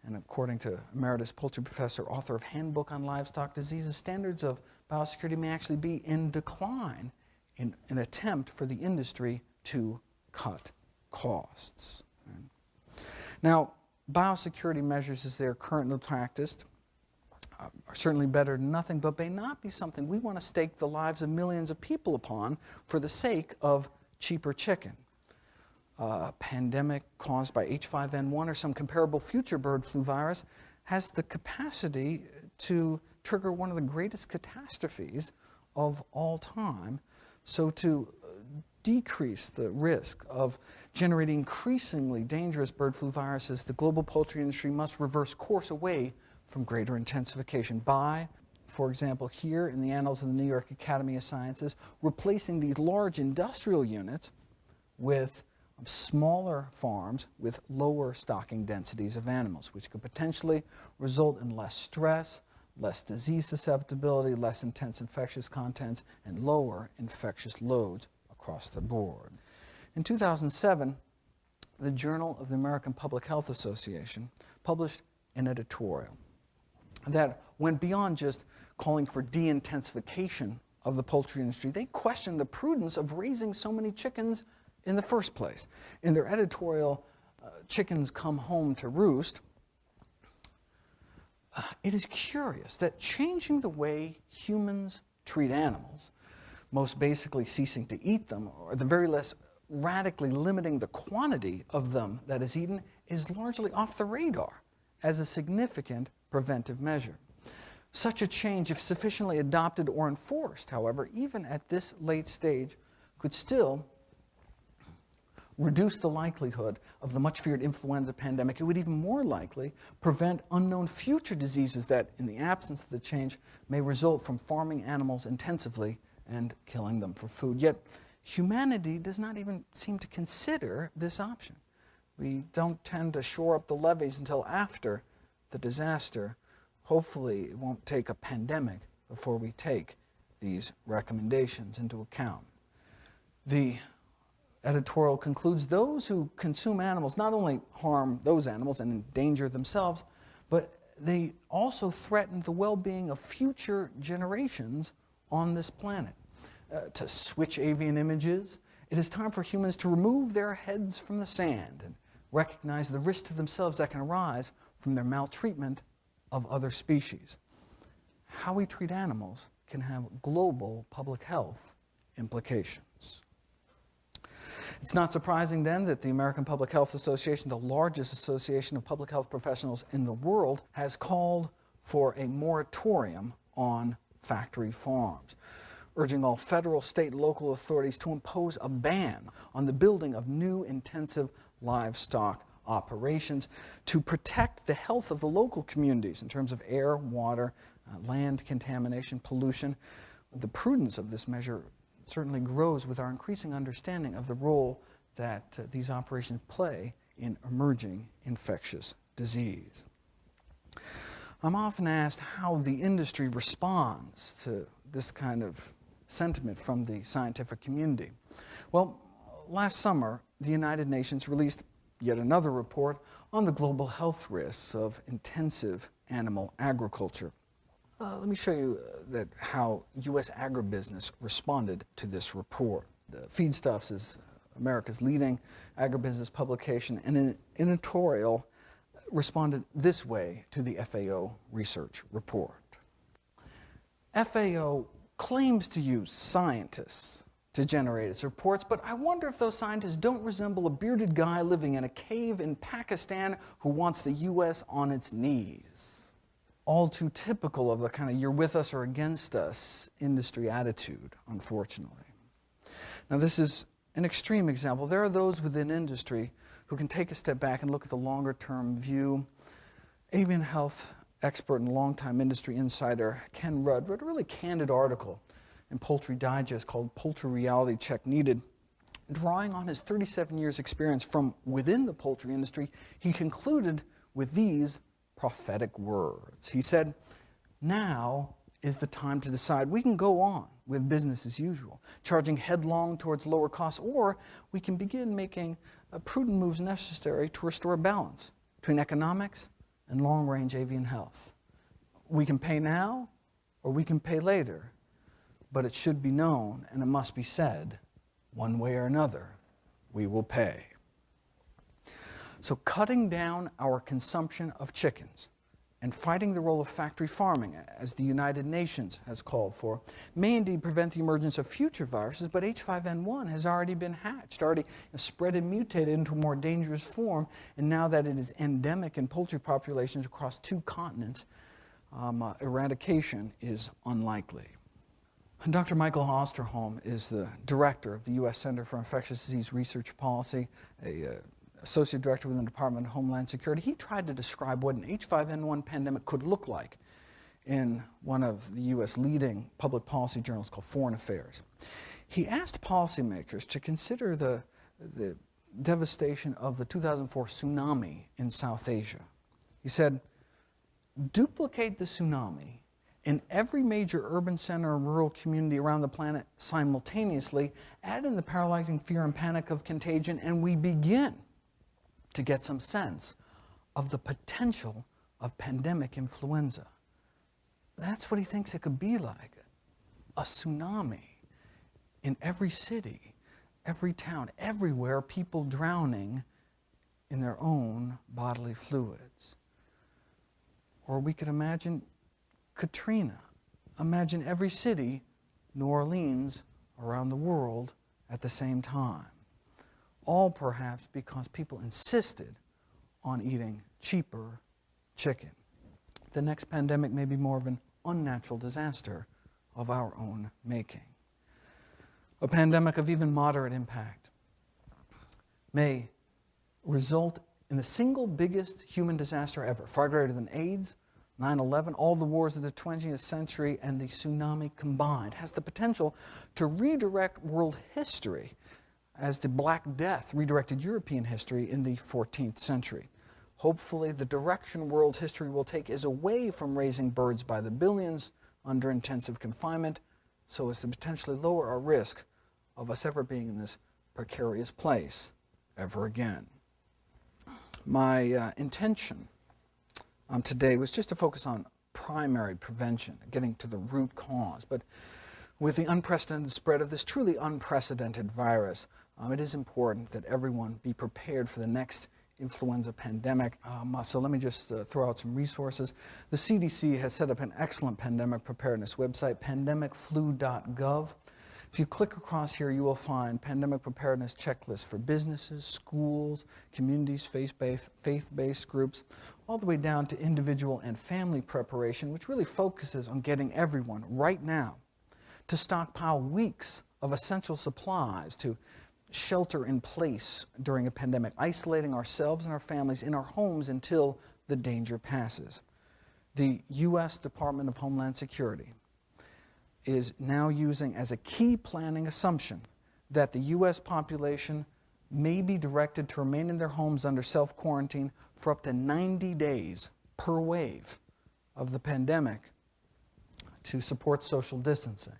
And according to emeritus poultry professor, author of Handbook on Livestock Diseases, standards of biosecurity may actually be in decline in an attempt for the industry to cut costs. Now, biosecurity measures as they are currently practiced are certainly better than nothing, but may not be something we want to stake the lives of millions of people upon for the sake of cheaper chicken. A pandemic caused by H5N1 or some comparable future bird flu virus has the capacity to trigger one of the greatest catastrophes of all time. So to decrease the risk of generating increasingly dangerous bird flu viruses, the global poultry industry must reverse course away from greater intensification by, for example, here in the Annals of the New York Academy of Sciences, replacing these large industrial units with smaller farms with lower stocking densities of animals, which could potentially result in less stress, less disease susceptibility, less intense infectious contents, and lower infectious loads across the board. In 2007, the Journal of the American Public Health Association published an editorial that went beyond just calling for de-intensification of the poultry industry. They questioned the prudence of raising so many chickens in the first place. In their editorial, Chickens Come Home to Roost, it is curious that changing the way humans treat animals, most basically ceasing to eat them, or at the very least radically limiting the quantity of them that is eaten, is largely off the radar as a significant preventive measure. Such a change, if sufficiently adopted or enforced, however, even at this late stage, could still reduce the likelihood of the much-feared influenza pandemic. It would even more likely prevent unknown future diseases that, in the absence of the change, may result from farming animals intensively and killing them for food. Yet, humanity does not even seem to consider this option. We don't tend to shore up the levees until after the disaster. Hopefully, it won't take a pandemic before we take these recommendations into account. The editorial concludes, those who consume animals not only harm those animals and endanger themselves, but they also threaten the well-being of future generations on this planet. To switch avian images, it is time for humans to remove their heads from the sand and recognize the risk to themselves that can arise from their maltreatment of other species. How we treat animals can have global public health implications. It's not surprising then that the American Public Health Association, the largest association of public health professionals in the world, has called for a moratorium on factory farms, urging all federal, state, and local authorities to impose a ban on the building of new intensive livestock operations to protect the health of the local communities in terms of air, water, land contamination, pollution. The prudence of this measure certainly grows with our increasing understanding of the role that these operations play in emerging infectious disease. I'm often asked how the industry responds to this kind of sentiment from the scientific community. Well, last summer, the United Nations released yet another report on the global health risks of intensive animal agriculture. Let me show you how U.S. agribusiness responded to this report. Feedstuffs is America's leading agribusiness publication, and an editorial responded this way to the FAO research report. FAO claims to use scientists to generate its reports, but I wonder if those scientists don't resemble a bearded guy living in a cave in Pakistan who wants the U.S. on its knees. All too typical of the kind of you're with us or against us industry attitude, unfortunately. Now, this is an extreme example. There are those within industry who can take a step back and look at the longer-term view. Avian health expert and longtime industry insider Ken Rudd wrote a really candid article in Poultry Digest called Poultry Reality Check Needed. Drawing on his 37 years experience from within the poultry industry, he concluded with these prophetic words. He said, now is the time to decide. We can go on with business as usual, charging headlong towards lower costs, or we can begin making prudent moves necessary to restore balance between economics and long-range avian health. We can pay now, or we can pay later, but it should be known, and it must be said, one way or another, we will pay. So cutting down our consumption of chickens and fighting the role of factory farming, as the United Nations has called for, may indeed prevent the emergence of future viruses, but H5N1 has already been hatched, already spread and mutated into a more dangerous form, and now that it is endemic in poultry populations across 2 continents, eradication is unlikely. Dr. Michael Osterholm is the director of the U.S. Center for Infectious Disease Research Policy, associate director within the Department of Homeland Security. He tried to describe what an H5N1 pandemic could look like in one of the U.S. leading public policy journals called Foreign Affairs. He asked policymakers to consider the devastation of the 2004 tsunami in South Asia. He said, duplicate the tsunami in every major urban center and rural community around the planet simultaneously, add in the paralyzing fear and panic of contagion, and we begin to get some sense of the potential of pandemic influenza. That's what he thinks it could be like. A tsunami in every city, every town, everywhere, people drowning in their own bodily fluids. Or we could imagine Katrina. Imagine every city, New Orleans, around the world at the same time. All perhaps because people insisted on eating cheaper chicken. The next pandemic may be more of an unnatural disaster of our own making. A pandemic of even moderate impact may result in the single biggest human disaster ever, far greater than AIDS, 9/11, all the wars of the 20th century, and the tsunami combined, has the potential to redirect world history as the Black Death redirected European history in the 14th century. Hopefully, the direction world history will take is away from raising birds by the billions under intensive confinement, so as to potentially lower our risk of us ever being in this precarious place ever again. My intention today was just to focus on primary prevention, getting to the root cause. But with the unprecedented spread of this truly unprecedented virus, it is important that everyone be prepared for the next influenza pandemic. So let me just throw out some resources. The CDC has set up an excellent pandemic preparedness website, pandemicflu.gov. If you click across here, you will find pandemic preparedness checklists for businesses, schools, communities, faith-based groups, all the way down to individual and family preparation, which really focuses on getting everyone right now to stockpile weeks of essential supplies to shelter in place during a pandemic, isolating ourselves and our families in our homes until the danger passes. The U.S. Department of Homeland Security is now using as a key planning assumption that the U.S. population may be directed to remain in their homes under self-quarantine for up to 90 days per wave of the pandemic to support social distancing.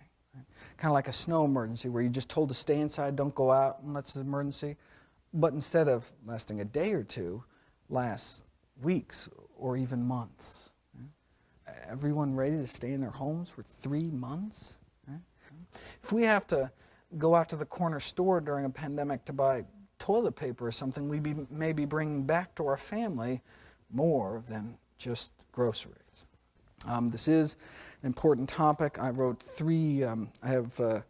Kind of like a snow emergency where you're just told to stay inside, don't go out unless it's an emergency. But instead of lasting a day or two, lasts weeks or even months. Everyone ready to stay in their homes for 3 months? If we have to go out to the corner store during a pandemic to buy toilet paper or something, we may be bringing back to our family more than just groceries. This is an important topic. I wrote I have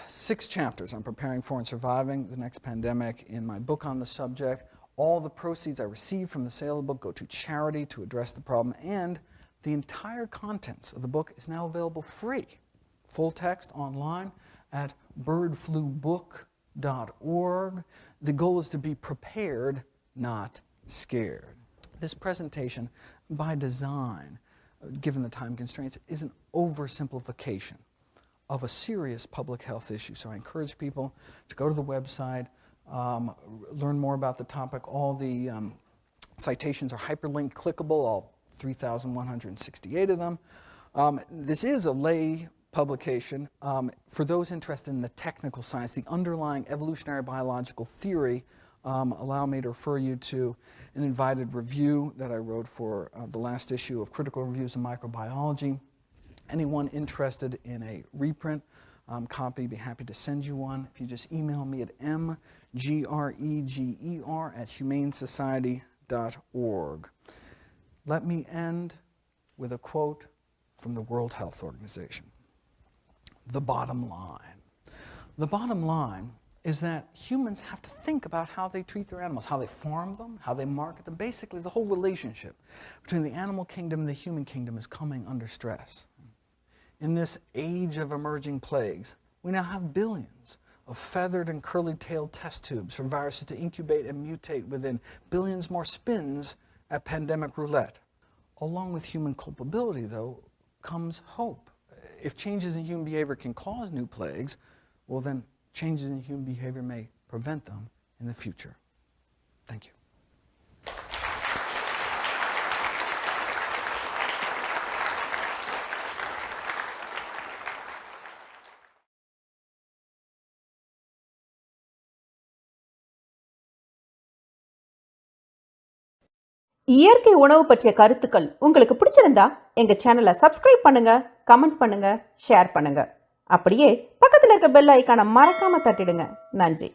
6 chapters on preparing for and surviving the next pandemic in my book on the subject. All the proceeds I receive from the sale of the book go to charity to address the problem, and the entire contents of the book is now available free, full text online at birdflubook.org. The goal is to be prepared, not scared. This presentation, by design, given the time constraints, is an oversimplification of a serious public health issue. So I encourage people to go to the website, learn more about the topic. All the citations are hyperlinked, clickable, all 3,168 of them. This is a lay publication. For those interested in the technical science, the underlying evolutionary biological theory, allow me to refer you to an invited review that I wrote for the last issue of Critical Reviews in Microbiology. Anyone interested in a reprint copy, be happy to send you one. If you just email me at mgreger@humanesociety.org. Let me end with a quote from the World Health Organization. The bottom line. The bottom line is that humans have to think about how they treat their animals, how they farm them, how they market them. Basically, the whole relationship between the animal kingdom and the human kingdom is coming under stress. In this age of emerging plagues, we now have billions of feathered and curly-tailed test tubes for viruses to incubate and mutate within, billions more spins at pandemic roulette. Along with human culpability, though, comes hope. If changes in human behavior can cause new plagues, well then changes in human behavior may prevent them in the future. Thank you. இயற்கை உணவு பற்றிய கருத்துக்கள் உங்களுக்கு பிடிச்சிருந்தா எங்க சேனலை subscribe பண்ணுங்க, comment பண்ணுங்க, ஷேர் பண்ணுங்க. அப்படியே பக்கத்துல இருக்க பெல் ஐகானை மறக்காம தட்டிடுங்க. நன்றி.